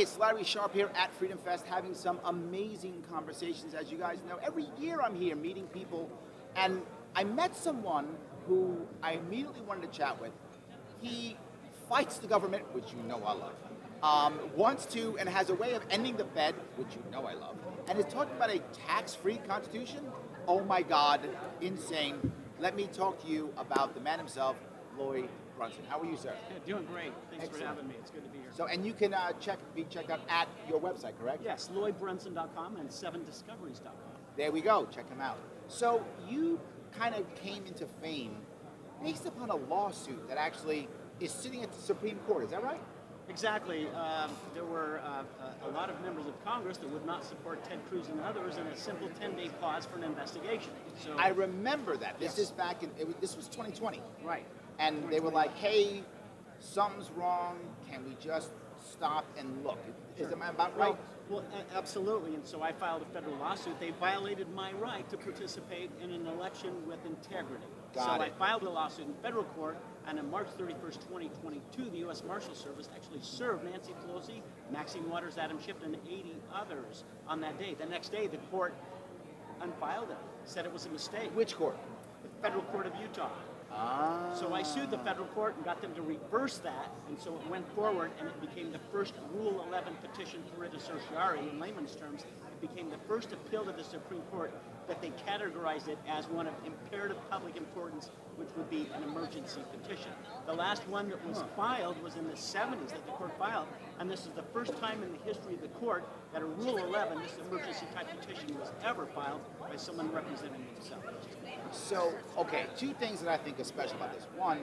it's Larry Sharp here at FreedomFest having some amazing conversations. As you guys know, every year I'm here meeting people, and I met someone who I immediately wanted to chat with. He fights the government, which you know I love, wants to and has a way of ending the Fed, which you know I love, and is talking about a tax-free constitution. Oh my God, insane. Let me talk to you about the man himself, Lloyd Brunson. How are you, sir? Yeah, doing great. Thanks Excellent. for having me. It's good to be here. So, and you can be checked out at your website, correct? Yes, LloydBrunson.com and 7discoveries.com. There we go. Check him out. So you kind of came into fame based upon a lawsuit that actually is sitting at the Supreme Court. Is that right? Exactly. There were a lot of members of Congress that would not support Ted Cruz and others, and a simple 10-day pause for an investigation. So I remember that. This Yes. is back in, this was 2020. right. And they were like, hey, something's wrong. Can we just stop and look? Is that about right? Well, absolutely. And so I filed a federal lawsuit. They violated my right to participate in an election with integrity. Got I it. filed a lawsuit in federal court, and on March 31st, 2022, the U.S. Marshal Service actually served Nancy Pelosi, Maxine Waters, Adam Schiff, and 80 others on that day. The next day, the court unfiled it, said it was a mistake. Which court? The federal court of Utah. Ah. So I sued the federal court and got them to reverse that, and so it went forward, and it became the first Rule 11 petition for writ of certiorari. In layman's terms, it became the first appeal to the Supreme Court that they categorized it as one of imperative public importance, which would be an emergency petition. The last one that was filed was in the 70s that the court filed, and this is the first time in the history of the court that a Rule 11, this emergency type petition, was ever filed by someone representing themselves. So, okay, two things that I think are special about this. One,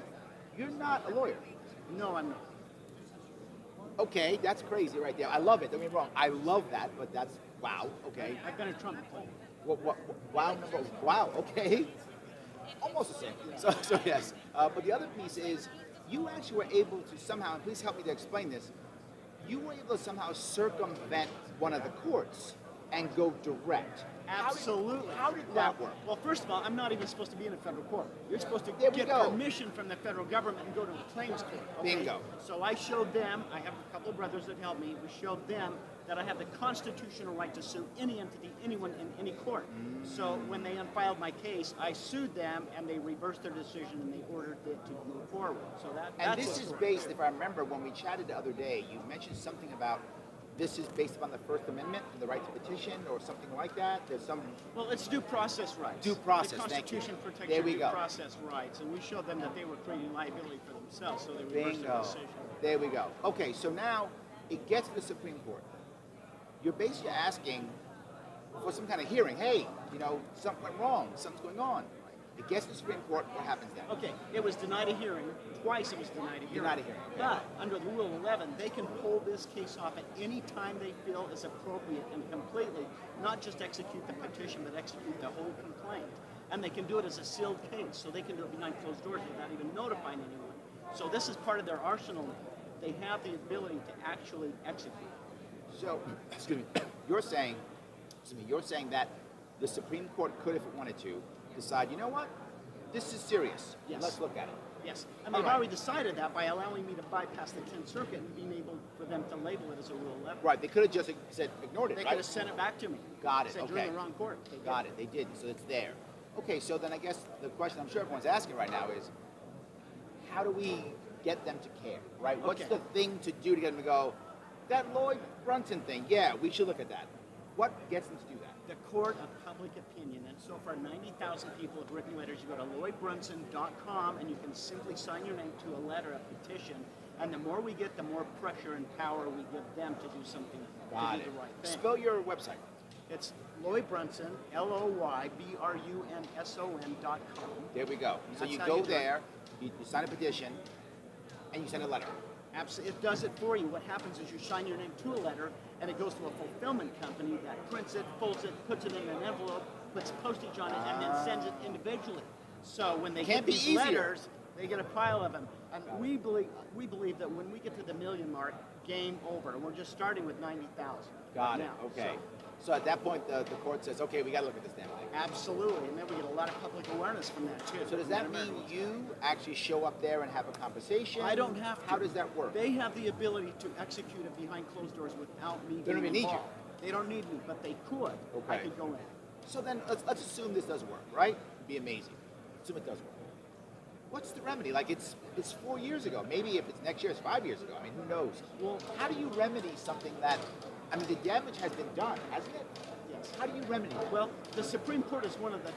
you're not a lawyer. No, I'm not. Okay, that's crazy right there. I love it. Don't get me wrong. I love that, but that's, wow, okay. I've been a trumpet player. Wow, okay. Almost the same. So yes. But the other piece is, you actually were able to somehow, and please help me to explain this, you were able to somehow circumvent one of the courts and go direct. Absolutely. How did that work? Well, first of all, I'm not even supposed to be in a federal court. You're supposed to There we get go. permission from the federal government and go to a claims court. Okay? Bingo. So I showed them, I have a couple of brothers that helped me, we showed them that I have the constitutional right to sue any entity, anyone in any court. So when they unfiled my case, I sued them and they reversed their decision and they ordered it to move forward. So And that's this what's is correct. based, if I remember, when we chatted the other day, you mentioned something about this is based upon the First Amendment and the right to petition or something like that. There's some Well, it's due process rights. Due process, The thank you. Constitution protects There your we due go. process rights, and we showed them that they were creating liability for themselves, so they reversed their bingo. decision. There we go. Okay, so now it gets to the Supreme Court. You're basically asking for some kind of hearing. Hey, something went wrong. Something's going on. It gets to the Supreme Court. What happens then? Okay, it was denied a hearing. Twice it was denied a hearing. Denied a hearing, okay. But under the Rule 11, they can pull this case off at any time they feel is appropriate and completely, not just execute the petition, but execute the whole complaint. And they can do it as a sealed case, so they can do it behind closed doors without even notifying anyone. So this is part of their arsenal. They have the ability to actually execute. So, excuse me. You're saying that the Supreme Court could, if it wanted to, decide, you know what? This is serious. Yes. Let's look at it. Yes, and they've All right. already decided that by allowing me to bypass the 10th Circuit and being able for them to label it as a Rule 11. Right. They could have just said ignored it. They right? could have sent it back to me. Got it, Said okay. you're in the wrong court. They Got did. it. They didn't. So it's there. Okay. So then I guess the question I'm sure everyone's asking right now is, how do we get them to care? Right. What's Okay. the thing to do to get them to go? That Lloyd Brunson thing. Yeah, we should look at that. What gets them to do that? The court of public opinion, and so far 90,000 people have written letters. You go to LloydBrunson.com and you can simply sign your name to a letter, a petition, and the more we get, the more pressure and power we give them to do something, Got to it. do the right thing. Spell your website. It's Lloyd Brunson, LoyBrunson.com. There we go. So That's you how go you do it. there, you sign a petition, and you send a letter. Absolutely, it does it for you. What happens is you sign your name to a letter, and it goes to a fulfillment company that prints it, folds it, puts it in an envelope, puts postage on it, and then sends it individually. So when they Can't get be these easier. letters, they get a pile of them. And we believe that when we get to the million mark, game over. And we're just starting with 90,000. Got it. now. Okay. So at that point, the court says, okay, we got to look at this damn thing. Absolutely, and then we get a lot of public awareness from that too. So does that mean you actually show up there and have a conversation? I don't have to. How does that work? They have the ability to execute it behind closed doors without me They don't being even need you. involved. They don't need me, but they could. I Okay. could go in. So then let's assume this does work, right? It'd be amazing. Assume it does work. What's the remedy? Like it's 4 years ago. Maybe if it's next year, it's 5 years ago. I mean, who knows? Well, how do you remedy something that? I mean, the damage has been done, hasn't it? yes. How do you remedy it? Well, the Supreme Court is one of the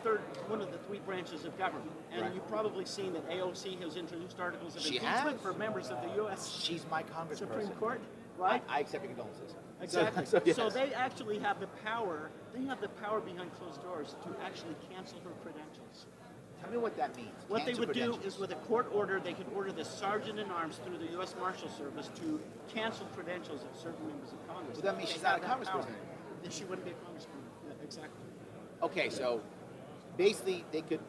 three branches of government, and Right. you've probably seen that AOC has introduced articles of She impeachment has. for members of the U.S. She's my congressperson. Supreme Court, right? I accept your condolences. Exactly. So, yes. So they actually have the power. They have the power behind closed doors to actually cancel her credentials. Tell me what that means. What they Cancel would do credentials. is, with a court order, they could order the sergeant in arms through the U.S. Marshal Service to cancel credentials of certain members of Congress. So that means They she's not have a that congressperson power. anymore. Then she wouldn't be a congressperson. Yeah, exactly. Okay, so basically they could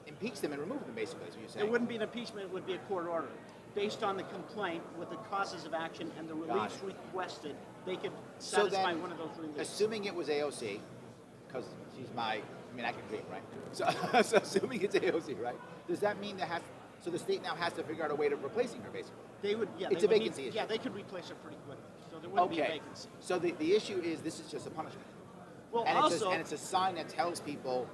impeach them and remove them, basically, is what you're saying. It wouldn't be an impeachment. It would be a court order. Based on the complaint with the causes of action and the reliefs it. requested, they could So satisfy then, one of those reliefs. assuming it was AOC, because she's I can dream, right? So, so assuming it's AOC, right? Does that mean so the state now has to figure out a way to replacing her, basically? They would, yeah. It's they a would vacancy issue. Yeah, they could replace her pretty quickly. So there wouldn't be a vacancy. So the issue is this is just a punishment. Well, And also, it's a sign that tells people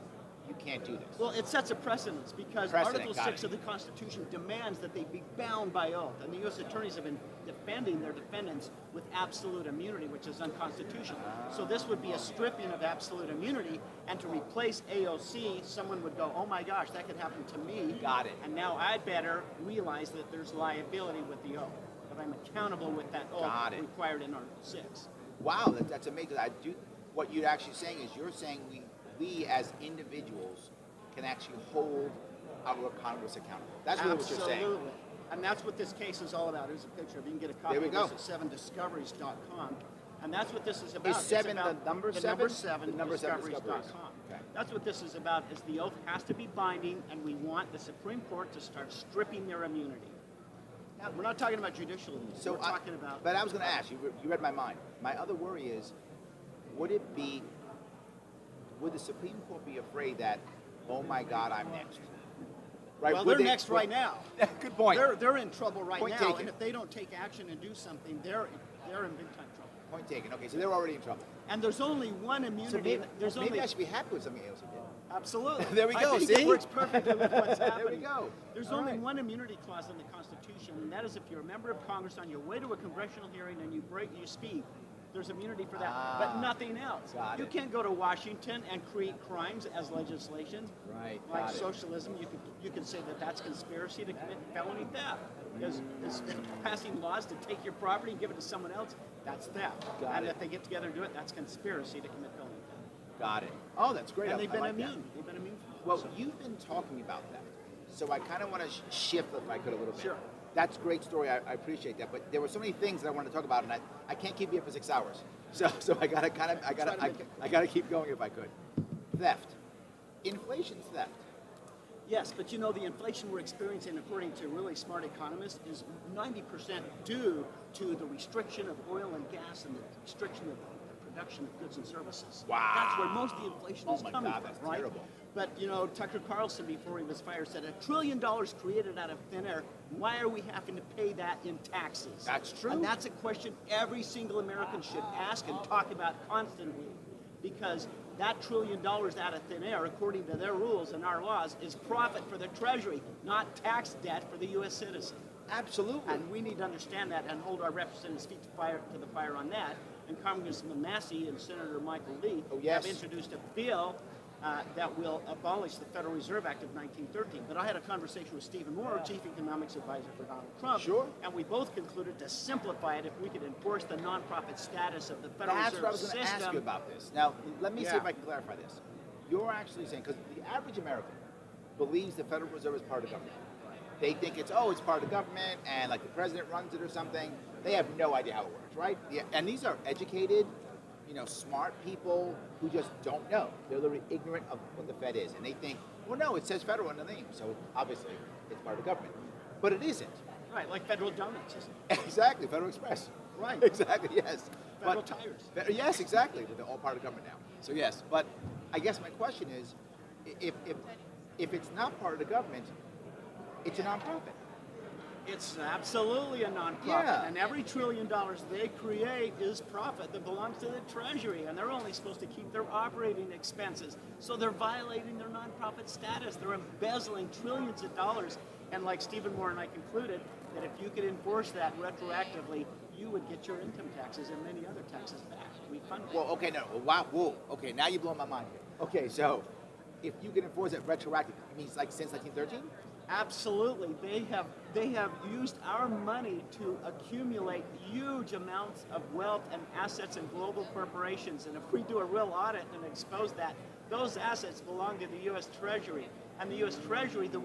you can't do this. well, it sets a precedence because Precedent, Article got 6 it. of the Constitution demands that they be bound by oath. And the U.S. attorneys have been defending their defendants with absolute immunity, which is unconstitutional. So this would be a stripping of absolute immunity. And to replace AOC, someone would go, oh my gosh, that could happen to me. Got it. And now I better realize that there's liability with the oath, that I'm accountable with that oath Got it. required in Article 6. Wow, that's amazing. What you're actually saying is you're saying we as individuals can actually hold our Congress accountable. That's really what you're saying. Absolutely. And that's what this case is all about. Here's a picture. If you can get a copy There we of go. this at 7discoveries.com. And that's what this is about. Is It's 7 about the number the 7? number 7, The number 7 discoveries.com. discoveries. Okay. That's what this is about, is the oath has to be binding, and we want the Supreme Court to start stripping their immunity. Now, we're not talking about judicial immunity. So we're talking about... But I was going to ask you. You read my mind. My other worry is, would the Supreme Court be afraid that, oh my God, I'm next? Right? Well, Would they're next right now. Good point. They're in trouble right Point now, taken. and if they don't take action and do something, they're in big time trouble. Point taken. Okay, so they're already in trouble. And there's only one immunity. So maybe, there's maybe only I should be happy with something else. Absolutely. There we go, I think see? it works perfectly with what's There happening. we go. There's All only right. one immunity clause in the Constitution, and that is if you're a member of Congress on your way to a congressional hearing and you speak, there's immunity for that, but nothing else. Got You it. can't go to Washington and create crimes as legislation. Right, Like got it. socialism, you can say that that's conspiracy to commit felony theft. Is passing laws to take your property and give it to someone else, that's theft. Got and it. if they get together and do it, that's conspiracy to commit felony theft. Got it. Oh, that's great. And they've been I like that. immune. They've been immune from that. Well, So- you've been talking about that, so I kind of want to shift, if I could, a little bit. Sure. That's a great story. I appreciate that. But there were so many things that I wanted to talk about, and I can't keep you up for 6 hours. So I gotta keep going if I could. Theft. Inflation's theft. Yes, but you know, the inflation we're experiencing, according to really smart economists, is 90% due to the restriction of oil and gas and the restriction of the production of goods and services. Wow. That's where most of the inflation Oh is my coming God, from, that's right? terrible. But you know, Tucker Carlson, before he was fired, said $1 trillion created out of thin air. Why are we having to pay that in taxes? That's true. And that's a question every single American should ask and talk about constantly, because that $1 trillion out of thin air, according to their rules and our laws, is profit for the Treasury, not tax debt for the U.S. citizen. Absolutely. And we need to understand that and hold our representatives' feet to the fire on that. And Congressman Massey and Senator Michael Lee yes. have introduced a bill that will abolish the Federal Reserve Act of 1913. But I had a conversation with Stephen Moore, Chief Economics Advisor for Donald Trump. Sure. And we both concluded to simplify it if we could enforce the nonprofit status of the Federal That's Reserve what I was going to System. ask you about this. Now, let me see Yeah. if I can clarify this. You're actually saying, because the average American believes the Federal Reserve is part of government. They think it's part of government and like the president runs it or something. They have no idea how it works, right? Yeah. And these are educated, smart people who just don't know. They're literally ignorant of what the Fed is. And they think, well, no, it says federal in the name, so obviously it's part of government. But it isn't. Right, like federal donuts, isn't it? Exactly, Federal Express. Right. Exactly, yes. Federal tires. Yes, exactly. They're all part of government now. So yes, but I guess my question is, if it's not part of the government, it's a nonprofit. It's absolutely a nonprofit, Yeah. and every $1 trillion they create is profit that belongs to the Treasury, and they're only supposed to keep their operating expenses. So they're violating their nonprofit status. They're embezzling trillions of dollars, and like Stephen Moore and I concluded, that if you could enforce that retroactively, you would get your income taxes and many other taxes back. Refunded. Well, okay, no, wow, whoa, okay, now you blow my mind. Okay, so if you can enforce it retroactively, it means like since 1913? Absolutely. They have used our money to accumulate huge amounts of wealth and assets in global corporations. And if we do a real audit and expose that, those assets belong to the U.S. Treasury. And the U.S. Treasury then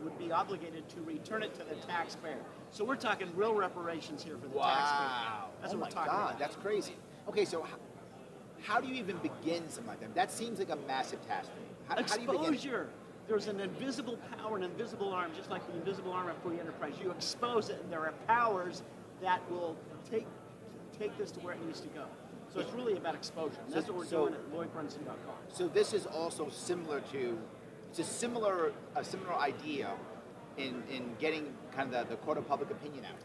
would be obligated to return it to the taxpayer. So we're talking real reparations here for the taxpayer. Wow. That's Oh what my we're talking God, about. that's crazy. Okay, so how do you even begin something like that? That seems like a massive task. How do you begin? Exposure. There's an invisible power, an invisible arm, just like the invisible arm of free enterprise. You expose it, and there are powers that will take this to where it needs to go. So it's really about exposure. And that's what we're doing at LloydBrunson.com. So this is also similar to, it's a similar idea in getting kind of the court of public opinion out.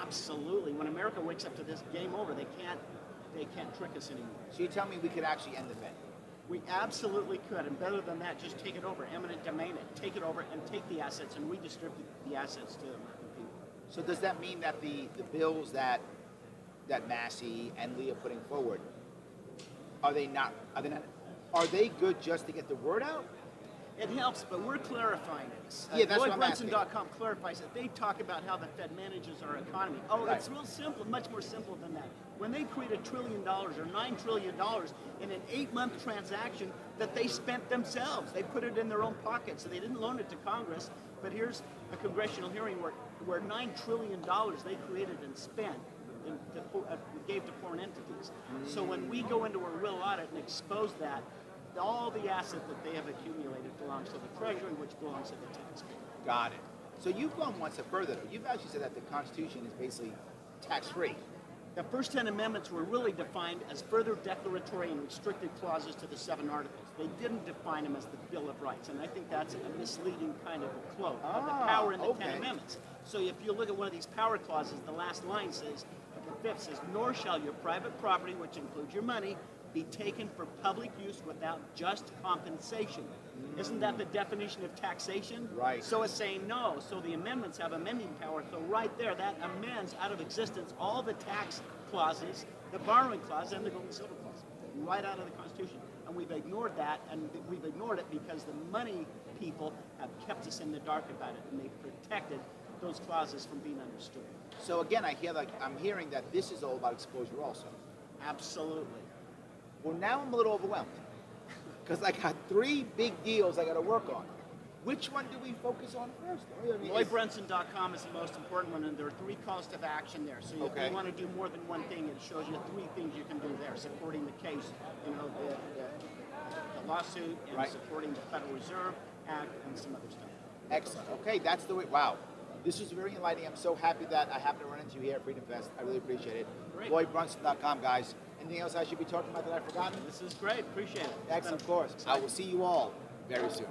Absolutely. When America wakes up to this, game over. They can't trick us anymore. So you tell me we could actually end the Fed? We absolutely could, and better than that, just take it over, eminent domain it, take it over and take the assets and redistribute the assets to the American people. So does that mean that the bills that Massey and Lee are putting forward, are they good just to get the word out? It helps, but we're clarifying this. Yeah, that's what I'm asking. LloydBrunson.com clarifies it. They talk about how the Fed manages our economy. Oh, Right. It's real simple, much more simple than that. When they create $1 trillion or $9 trillion in an 8-month transaction that they spent themselves, they put it in their own pocket, so they didn't loan it to Congress. But here's a congressional hearing where $9 trillion they created and spent and gave to foreign entities. So when we go into a real audit and expose that, all the asset that they have accumulated belongs to the Treasury, which belongs to the taxpayer. Got it. So you've gone one step further. You've actually said that the Constitution is basically tax-free. The first 10 amendments were really defined as further declaratory and restricted clauses to the 7 articles. They didn't define them as the Bill of Rights, and I think that's a misleading kind of a quote of the power in the 10 amendments. So if you look at one of these power clauses, the last line says, the 5th says, nor shall your private property, which includes your money, be taken for public use without just compensation. Isn't that the definition of taxation? Right. So it's saying no. So the amendments have amending power. So right there, that amends out of existence all the tax clauses, the borrowing clause, and the gold and silver clause, right out of the Constitution. And we've ignored that, and we've ignored it because the money people have kept us in the dark about it, and they've protected those clauses from being understood. So again, I'm hearing that this is all about exposure also. Absolutely. Well, now I'm a little overwhelmed because I got 3 big deals I got to work on. Which one do we focus on first? I mean, LloydBrunson.com is the most important one, and there are 3 calls to action there. So if you want to do more than one thing, it shows you 3 things you can do there: supporting the case, the lawsuit, and supporting the Federal Reserve Act, and some other stuff. Excellent. Okay, that's the way. Wow. This was very enlightening. I'm so happy that I happened to run into you here at FreedomFest. I really appreciate it. Great. LloydBrunson.com, guys. Anything else I should be talking about that I've forgotten? This is great. Appreciate it. Excellent, of course. I will see you all very soon.